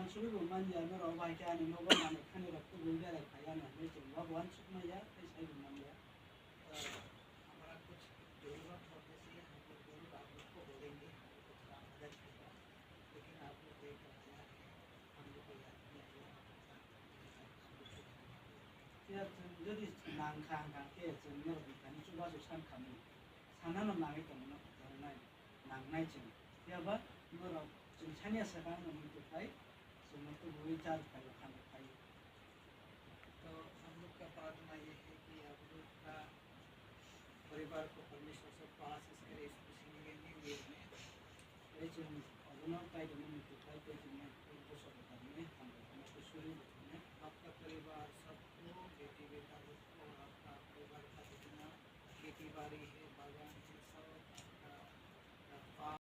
शुरू घुमान या न रहो भाई क्या नहीं होगा माने खाने रखते गुंडे रख खाया ना हमें चल भगवान सुखना या ऐसा ही घुमान लिया हमारा कुछ जरूरत होने से हम लोग जरूर आप लोग को बोलेंगे हमें कुछ मदद करेगा लेकिन आप लोग देख रहे हैं हम लोग को याद नहीं आया या jadi nangkang ke jenner bukan coba susah kami sana nangai kamu nak nangai jen ya ba nora jenchanya sekarang itu kai semua तो वही चार्ज करो खाना खाइए तो हम लोग का प्रार्थना ये है कि आप लोग का परिवार को परमेश्वर से आशीष करे इस खुशी न्यू ईयर में जो अगुना का जो मन तो kai पे जो मैं उनको सब करने हम लोग को शुरू में आपका परिवार सबको बेटी बेटा और आपका परिवार का जितना खेती बाड़ी है बागान